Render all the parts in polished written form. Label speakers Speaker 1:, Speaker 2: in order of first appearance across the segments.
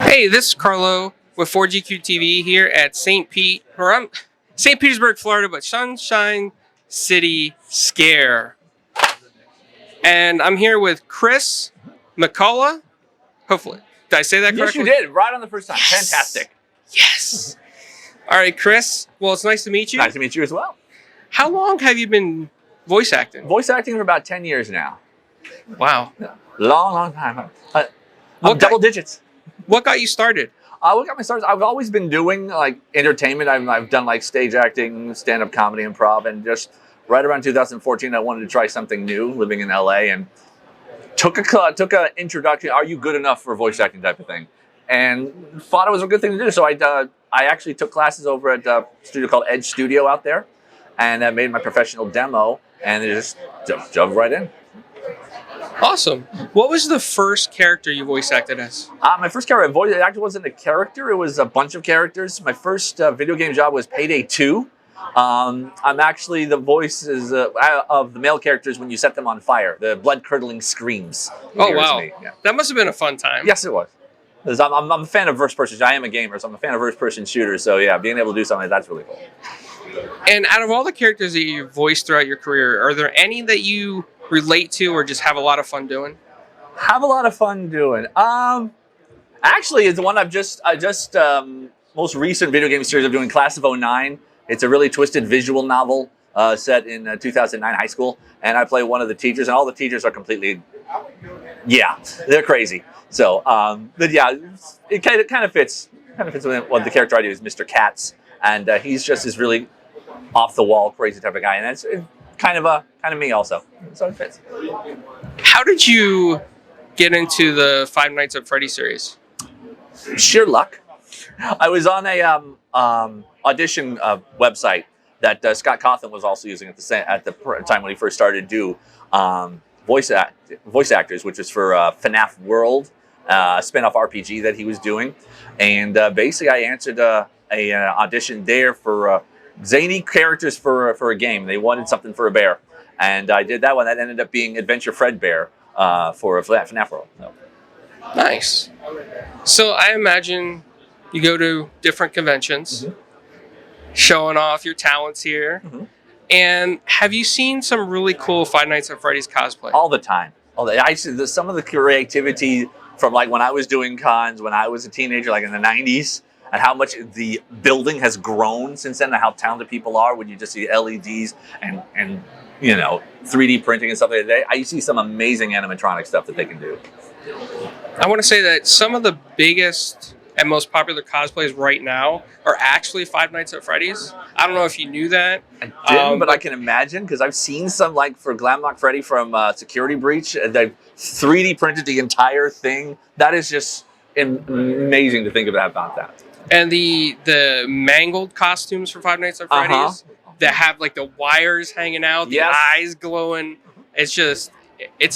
Speaker 1: Hey, this is Carlo with 4GQ TV here at St. Petersburg, Florida, but Sunshine City Scare. And I'm here with Chris Mc Cullough. Hopefully. Did I say that correctly?
Speaker 2: Yes, you did. Right on the first time. Yes. Fantastic.
Speaker 1: Yes. All right, Chris. Well, it's nice to meet you.
Speaker 2: Nice to meet you as well.
Speaker 1: How long have you been voice acting?
Speaker 2: Voice acting for about 10 years now.
Speaker 1: Wow.
Speaker 2: Long time. Double digits.
Speaker 1: What got you started?
Speaker 2: What got me started? I've always been doing like entertainment. I've done like stage acting, stand-up comedy, improv, and just right around 2014, I wanted to try something new. Living in LA, and took a introduction. Are you good enough for voice acting type of thing? And thought it was a good thing to do. So I actually took classes over at a studio called Edge Studio out there, and I made my professional demo, and it just jumped right in.
Speaker 1: Awesome. What was the first character you voice acted as?
Speaker 2: My first character, it actually wasn't a character. It was a bunch of characters. My first video game job was Payday 2. I'm actually the voices of the male characters when you set them on fire. The blood-curdling screams.
Speaker 1: Oh, wow. Yeah. That must have been a fun time.
Speaker 2: Yes, it was. Because I'm a fan of first-person. I am a gamer, so I'm a fan of first-person shooters. So, yeah, being able to do something like that's really cool.
Speaker 1: And out of all the characters that you voiced throughout your career, are there any that you relate to or just have a lot of fun doing?
Speaker 2: Have a lot of fun doing. Actually, it's the one most recent video game series I'm doing, Class of '09. It's a really twisted visual novel set in 2009 high school, and I play one of the teachers, and all the teachers are completely, they're crazy. So, but yeah, it kind of fits with what the character I do is Mr. Katz, and he's just this really off the wall, crazy type of guy, and it's kind of me also. So it fits.
Speaker 1: How did you get into the Five Nights at Freddy's series?
Speaker 2: Sheer luck. I was on a audition website that Scott Cawthon was also using at the time when he first started to do voice actors, which was for FNAF World, a spin-off RPG that he was doing. And basically I answered an audition there for zany characters for a game. They wanted something for a bear. And I did that one. That ended up being Adventure Fred Bear for FNAF World. So.
Speaker 1: Nice. So I imagine you go to different conventions, showing off your talents here. And have you seen some really cool Five Nights at Freddy's cosplay?
Speaker 2: All the time. Some of the creativity from like when I was doing cons, when I was a teenager, like in the 90s, and how much the building has grown since then, and how talented people are when you just see LEDs and 3D printing and stuff like that. I see some amazing animatronic stuff that they can do.
Speaker 1: I want to say that some of the biggest and most popular cosplays right now are actually Five Nights at Freddy's. I don't know if you knew that.
Speaker 2: I didn't, but I can imagine, because I've seen some, like for Glamlock Freddy from Security Breach, they've 3D printed the entire thing. That is just amazing to think about that. And
Speaker 1: the mangled costumes for Five Nights at Freddy's that have like the wires hanging out, the eyes glowing. It's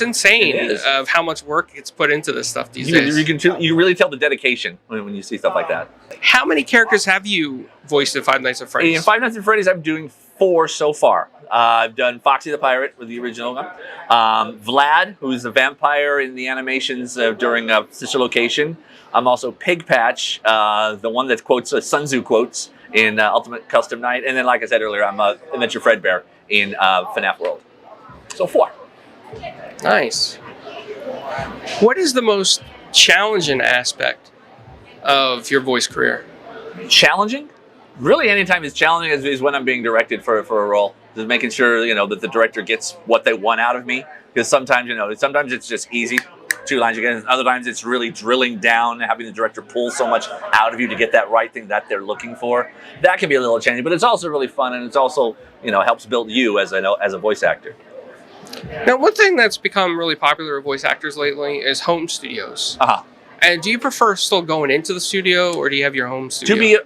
Speaker 1: insane of how much work gets put into this stuff these days.
Speaker 2: You really tell the dedication when you see stuff like that.
Speaker 1: How many characters have you voiced in Five Nights at Freddy's?
Speaker 2: In Five Nights at Freddy's, I'm doing 4 so far. I've done Foxy the Pirate with the original one. Vlad, who's the vampire in the animations during Sister Location. I'm also Pig Patch, the one that quotes Sun Tzu quotes in Ultimate Custom Night. And then, like I said earlier, I'm Adventure Fred Bear in FNAF World. So 4.
Speaker 1: Nice. What is the most challenging aspect of your voice career?
Speaker 2: Challenging? Really, anytime it's challenging is when I'm being directed for a role. Just making sure that the director gets what they want out of me. Because sometimes it's just easy, 2 lines you get. And other times it's really drilling down, having the director pull so much out of you to get that right thing that they're looking for. That can be a little challenging, but it's also really fun, and it's also helps build you as a voice actor.
Speaker 1: Now, one thing that's become really popular with voice actors lately is home studios. And do you prefer still going into the studio, or do you have your home studio?
Speaker 2: To be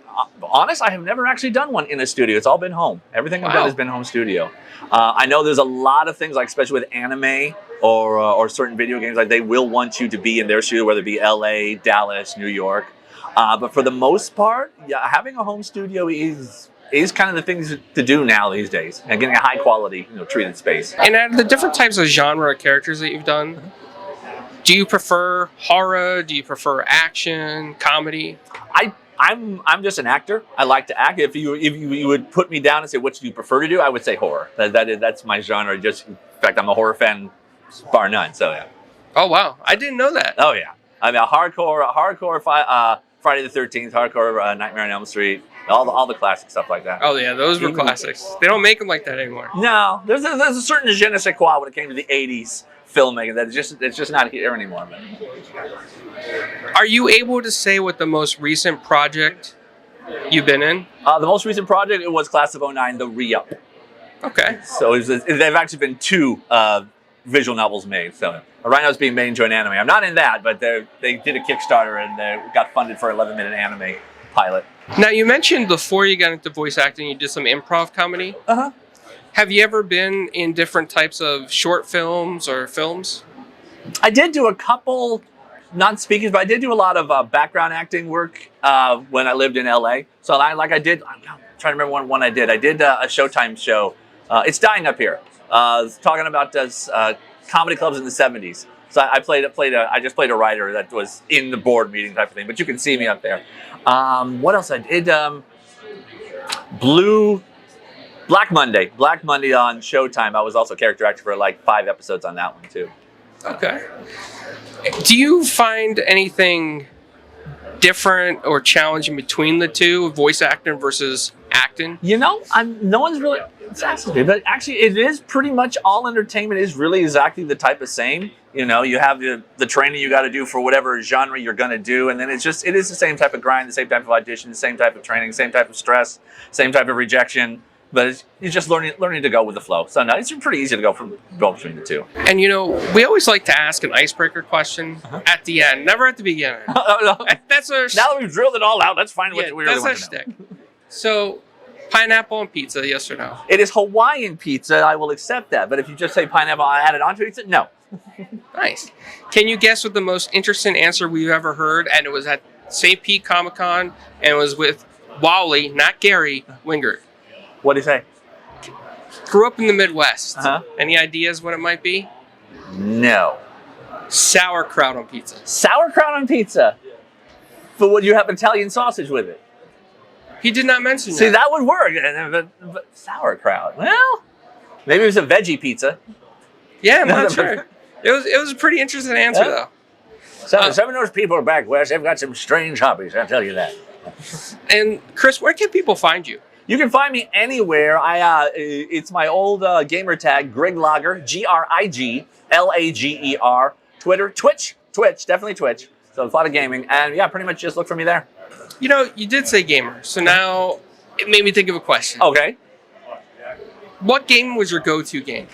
Speaker 2: honest, I have never actually done one in a studio. It's all been home. Everything I've done has been home studio. I know there's a lot of things, like especially with anime or certain video games, like they will want you to be in their studio, whether it be LA, Dallas, New York. But for the most part, having a home studio is kind of the things to do now these days, and getting a high quality, treated space.
Speaker 1: And out of the different types of genre characters that you've done, Do you prefer horror? Do you prefer action, comedy?
Speaker 2: I'm just an actor. I like to act. If you would put me down and say, what do you prefer to do? I would say horror. That's my genre. In fact, I'm a horror fan, bar none. So yeah.
Speaker 1: Oh wow, I didn't know that.
Speaker 2: Oh yeah. I mean, a hardcore Friday the 13th, hardcore Nightmare on Elm Street, all the classic stuff like that.
Speaker 1: Oh yeah, those were classics. They don't make them like that anymore.
Speaker 2: No, there's a certain je ne sais quoi when it came to the 80s filmmaking that it's just not here anymore. But.
Speaker 1: Are you able to say what the most recent project you've been in?
Speaker 2: The most recent project, it was Class of '09, the re-up.
Speaker 1: Okay.
Speaker 2: So they've actually been two visual novels made. So right now it's being made into an anime. I'm not in that, but they did a Kickstarter and they got funded for an 11-minute anime pilot.
Speaker 1: Now, you mentioned before you got into voice acting, you did some improv comedy.
Speaker 2: Uh-huh.
Speaker 1: Have you ever been in different types of short films or films?
Speaker 2: I did do a couple, not speaking, but I did do a lot of background acting work when I lived in LA. So I'm trying to remember one I did. I did a Showtime show. It's Dying Up Here. Talking about comedy clubs in the 70s. So I just played a writer that was in the board meeting type of thing. But you can see me up there. What else I did? Black Monday on Showtime. I was also character actor for like 5 episodes on that one too.
Speaker 1: Okay. Do you find anything different or challenging between the two, voice acting versus acting?
Speaker 2: No one's really asked me, but actually it is pretty much all entertainment is really exactly the type of same. You have the training you got to do for whatever genre you're going to do, and then it is the same type of grind, the same type of audition, the same type of training, same type of stress, same type of rejection. But it's just learning to go with the flow. So no, it's pretty easy to go between the two.
Speaker 1: And we always like to ask an icebreaker question at the end, never at the beginning. That's our.
Speaker 2: Now that we've drilled it all out, let's find what we really want to know.
Speaker 1: Shtick. So, pineapple on pizza, yes or no?
Speaker 2: It is Hawaiian pizza. I will accept that. But if you just say pineapple added onto pizza, no.
Speaker 1: Nice. Can you guess what the most interesting answer we've ever heard? And it was at St. Pete Comic Con, and it was with Wally, not Gary Wingert.
Speaker 2: What do you say?
Speaker 1: Grew up in the Midwest.
Speaker 2: Uh-huh.
Speaker 1: Any ideas what it might be?
Speaker 2: No.
Speaker 1: Sauerkraut on pizza.
Speaker 2: Sauerkraut on pizza? But would you have Italian sausage with it?
Speaker 1: He did not mention that.
Speaker 2: See, that would work. But sauerkraut. Well, maybe it was a veggie pizza.
Speaker 1: Yeah, I'm not sure. It was a pretty interesting answer, though.
Speaker 2: Some of those people back west, they've got some strange hobbies, I'll tell you that.
Speaker 1: And Chris, where can people find you?
Speaker 2: You can find me anywhere. It's my old gamer tag, Greg Lager, GRIGLAGER. Twitter, Twitch, definitely Twitch. So a lot of gaming. And yeah, pretty much just look for me there.
Speaker 1: You did say gamer. So now it made me think of a question.
Speaker 2: Okay.
Speaker 1: What game was your go-to game?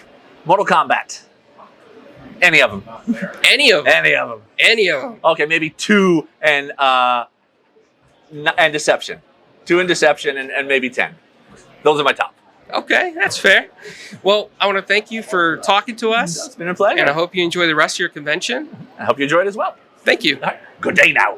Speaker 2: Mortal Kombat. Any of them.
Speaker 1: Any of them?
Speaker 2: Any of them.
Speaker 1: Any of them.
Speaker 2: Okay, maybe 2 and Deception. 2 and Deception and maybe 10. Those are my top.
Speaker 1: Okay, that's fair. Well, I want to thank you for talking to us.
Speaker 2: It's been a pleasure.
Speaker 1: And I hope you enjoy the rest of your convention.
Speaker 2: I hope you enjoy it as well.
Speaker 1: Thank you.
Speaker 2: Good day now.